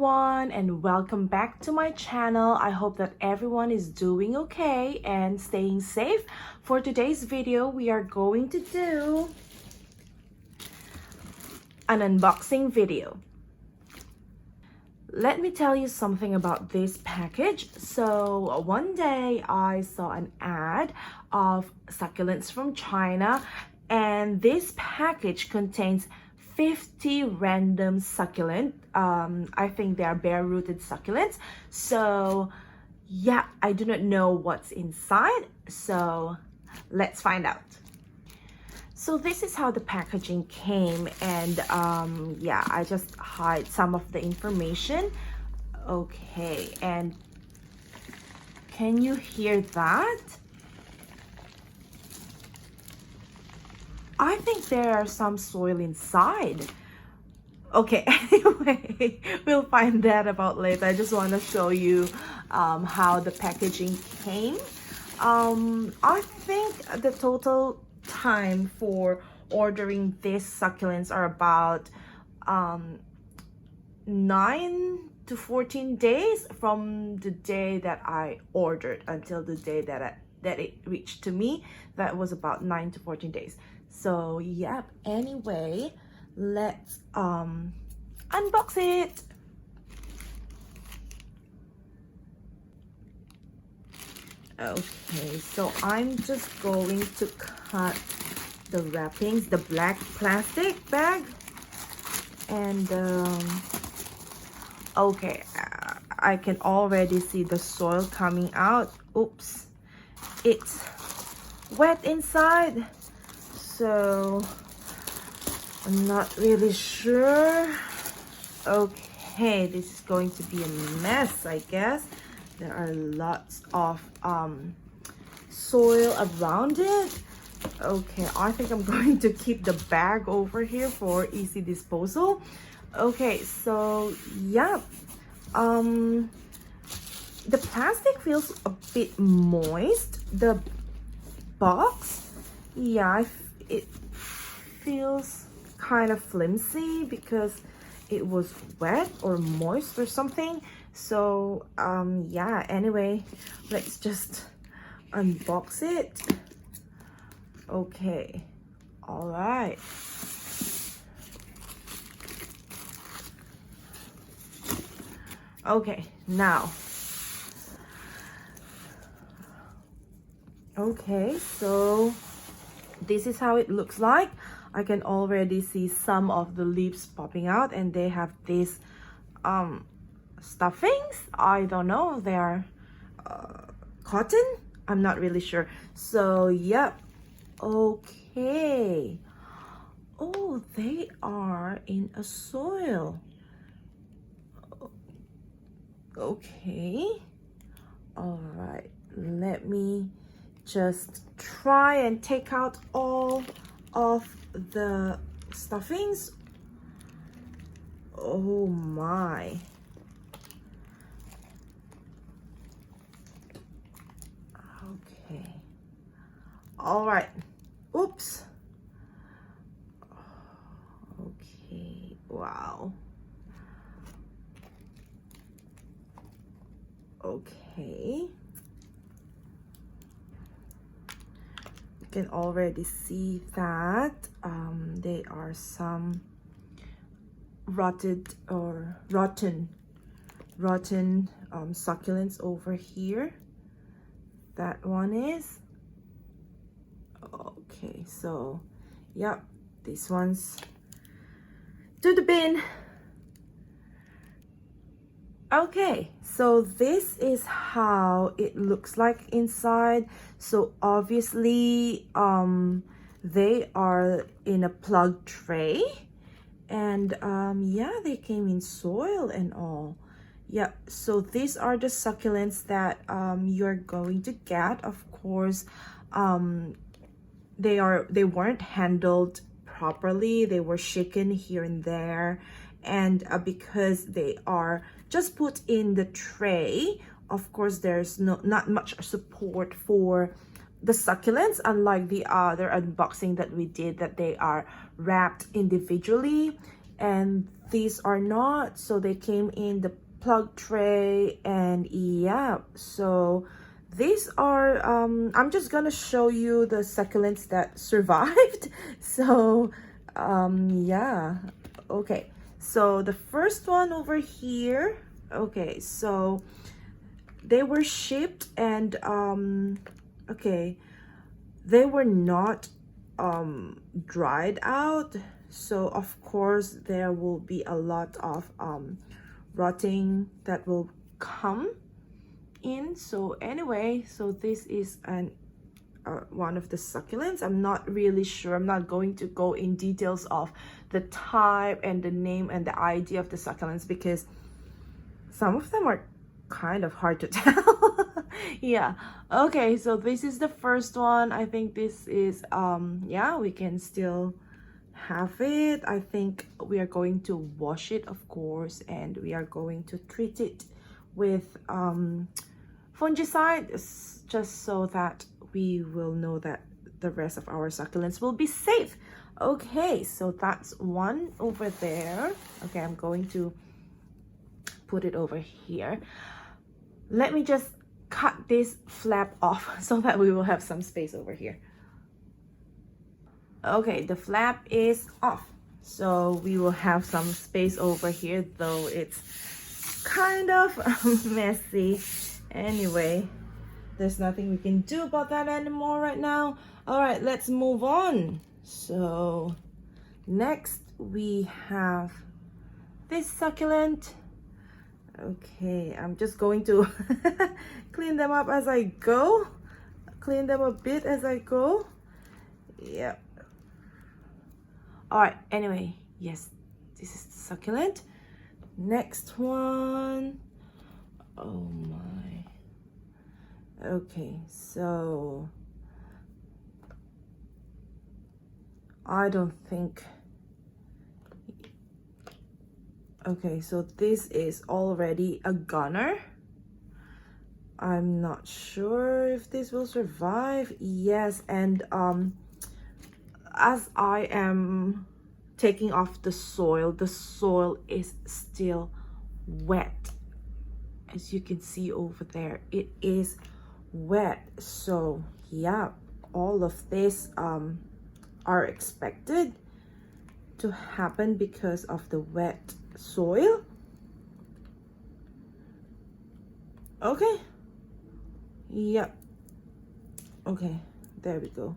everyone, and welcome back to my channel. I hope that everyone is doing okay and staying safe. For today's video, we are going to do an unboxing video. Let me tell you something about this package. So one day I saw an ad of succulents from China, and this package contains 50 random succulent. I think they are bare-rooted succulents. So yeah, I do not know what's inside. So let's find out. So this is how the packaging came, and yeah, I just hide some of the information. Okay, and can you hear that? I think there are some soil inside. Okay, anyway, we'll find that about later. I just want to show you how the packaging came. I think the total time for ordering these succulents are about 9 to 14 days from the day that I ordered until the day that it reached to me. That was about 9 to 14 days. So yep, anyway, let's unbox it. Okay, so I'm just going to cut the wrappings, the black plastic bag, and okay, I can already see the soil coming out. Oops, it's wet inside, so I'm not really sure. Okay, this is going to be a mess, I guess. There are lots of soil around it. Okay, I think I'm going to keep the bag over here for easy disposal. Okay, so yeah, the plastic feels a bit moist. The box, yeah, it feels kind of flimsy because it was wet or moist or something. So yeah, anyway, let's just unbox it. Okay, all right. Okay, now, okay, so this is how it looks like. I can already see some of the leaves popping out, and they have these stuffings. I don't know, they are cotton, I'm not really sure. So yep, okay. Oh, they are in a soil. Okay, all right, let me just try and take out all of the stuffings. Oh my. Okay, all right. Oops. Okay, wow. Okay, you can already see that there are some rotten succulents over here. That one is okay. So yep, this one's to the bin. Okay, so this is how it looks like inside. So obviously they are in a plug tray, and yeah, they came in soil and all. Yeah, so these are the succulents that you're going to get. Of course, they weren't handled properly. They were shaken here and there, and because they are just put in the tray, of course there's not much support for the succulents, unlike the other unboxing that we did, that they are wrapped individually. And these are not, so they came in the plug tray. And yeah, so these are I'm just gonna show you the succulents that survived. So yeah, okay, so the first one over here, okay, so they were shipped, and okay, they were not dried out, so of course there will be a lot of rotting that will come in. So anyway, so this is an one of the succulents. I'm not really sure, I'm not going to go in details of the type and the name and the idea of the succulents, because some of them are kind of hard to tell. Yeah, okay, so this is the first one. I think this is yeah, we can still have it. I think we are going to wash it, of course, and we are going to treat it with fungicide, just so that we will know that the rest of our succulents will be safe. Okay, so that's one over there. Okay, I'm going to put it over here. Let me just cut this flap off so that we will have some space over here. Okay, the flap is off, so we will have some space over here, though it's kind of messy. Anyway, there's nothing we can do about that anymore right now. All right, let's move on. So next we have this succulent. Okay, I'm just going to clean them up as I go, clean them a bit as I go. Yep. All right, anyway, yes, this is the succulent. Next one. Oh my. Okay, so I don't think, okay, so this is already a gunner. I'm not sure if this will survive. Yes, and as I am taking off the soil is still wet. As you can see over there, it is wet. So yeah, all of this are expected to happen because of the wet soil. Okay, yep, okay, there we go.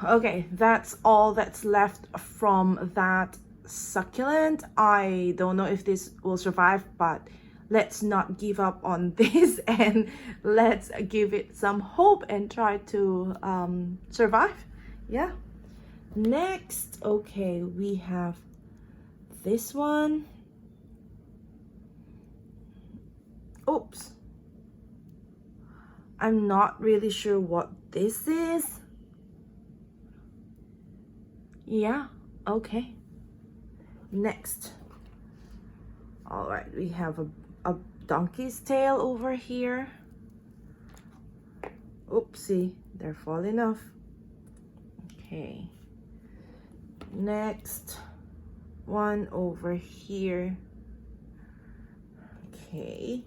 Okay, that's all that's left from that succulent. I don't know if this will survive, but let's not give up on this, and let's give it some hope and try to survive. Yeah. Next, okay, we have this one. Oops, I'm not really sure what this is. Yeah, okay. Next, all right, we have a donkey's tail over here. Oopsie, they're falling off. Okay, next one over here. Okay.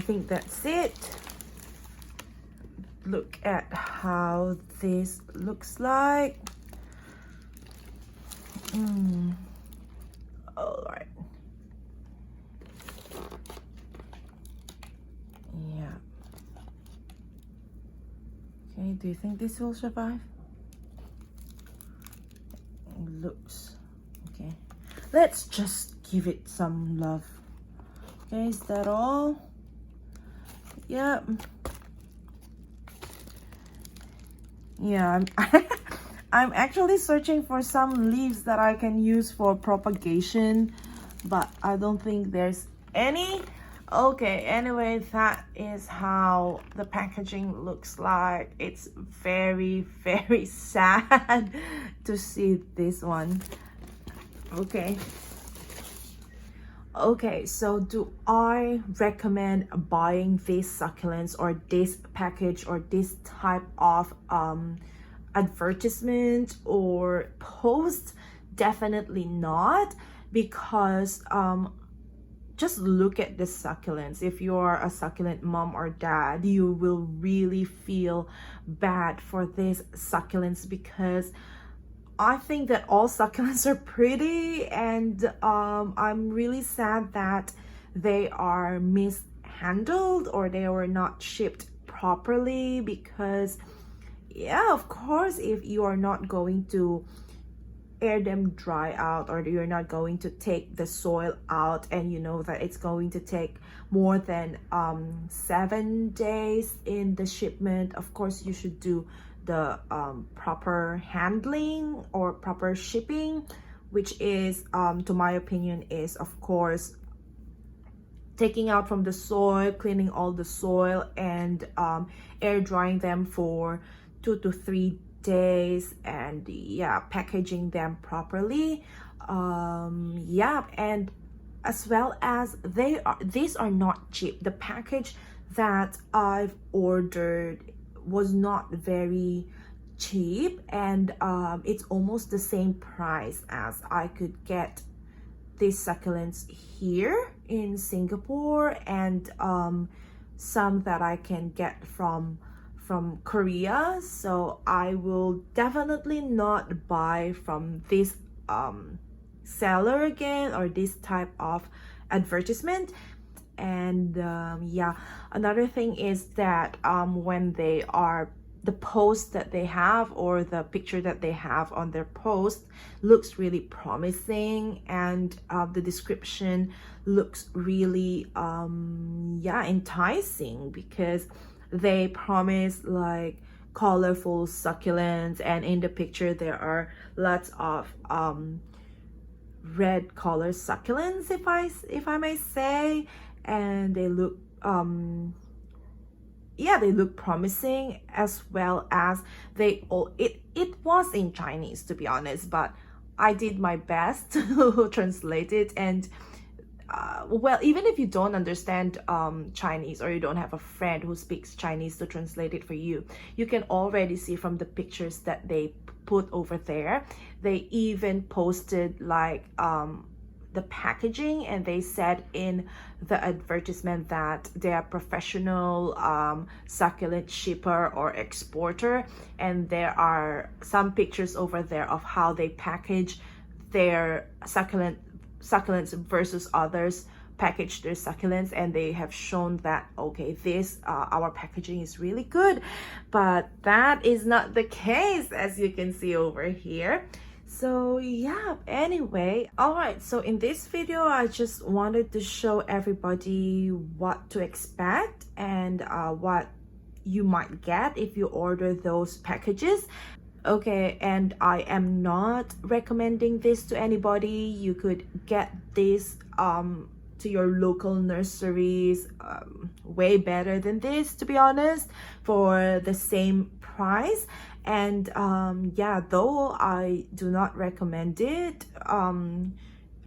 think that's it. Look at how this looks like. All right. Yeah. Okay, do you think this will survive? It looks okay. Let's just give it some love. Okay, is that all? Yep. Yeah, I'm actually searching for some leaves that I can use for propagation, but I don't think there's any. Okay, anyway, that is how the packaging looks like. It's very, very sad to see this one. Okay, so do I recommend buying these succulents or this package or this type of advertisement or post? Definitely not, because just look at the succulents. If you're a succulent mom or dad, you will really feel bad for these succulents, because I think that all succulents are pretty, and I'm really sad that they are mishandled or they were not shipped properly, because yeah, of course, if you are not going to air them dry out, or you're not going to take the soil out, and you know that it's going to take more than 7 days in the shipment, of course you should do the proper handling or proper shipping, which is to my opinion is of course taking out from the soil, cleaning all the soil, and air drying them for 2 to 3 days, and yeah, packaging them properly. Yeah, and as well as these are not cheap. The package that I've ordered was not very cheap, and it's almost the same price as I could get these succulents here in Singapore, and some that I can get from Korea. So I will definitely not buy from this seller again, or this type of advertisement. And yeah, another thing is that when they are, the post that they have or the picture that they have on their post looks really promising, and the description looks really yeah, enticing, because they promise like colorful succulents, and in the picture there are lots of red color succulents, if I may say, and they look yeah, they look promising, as well as they all it was in Chinese, to be honest, but I did my best to translate it. And well, even if you don't understand Chinese, or you don't have a friend who speaks Chinese to translate it for you, you can already see from the pictures that they put over there. They even posted like the packaging, and they said in the advertisement that they are professional succulent shipper or exporter, and there are some pictures over there of how they package their succulents versus others package their succulents, and they have shown that okay, this our packaging is really good, but that is not the case, as you can see over here. So yeah, anyway, all right, so in this video I just wanted to show everybody what to expect, and what you might get if you order those packages. Okay, and I am not recommending this to anybody. You could get this to your local nurseries way better than this, to be honest, for the same price. And yeah, though I do not recommend it, I'm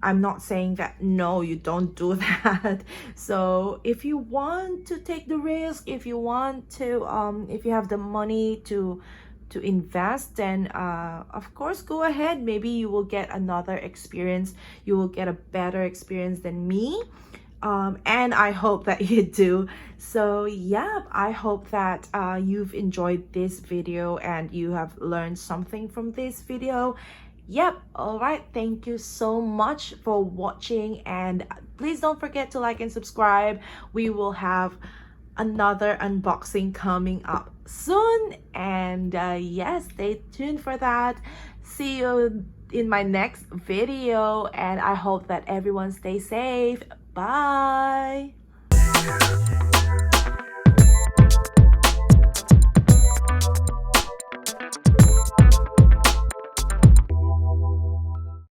not saying that no, you don't do that. So if you want to take the risk, if you want to if you have the money to invest, then of course go ahead. Maybe you will get another experience, you will get a better experience than me. and I hope that you do. So yeah, I hope that you've enjoyed this video and you have learned something from this video. Yep, all right, thank you so much for watching, and please don't forget to like and subscribe. We will have another unboxing coming up soon, and yes, stay tuned for that. See you in my next video, and I hope that everyone stays safe. Bye.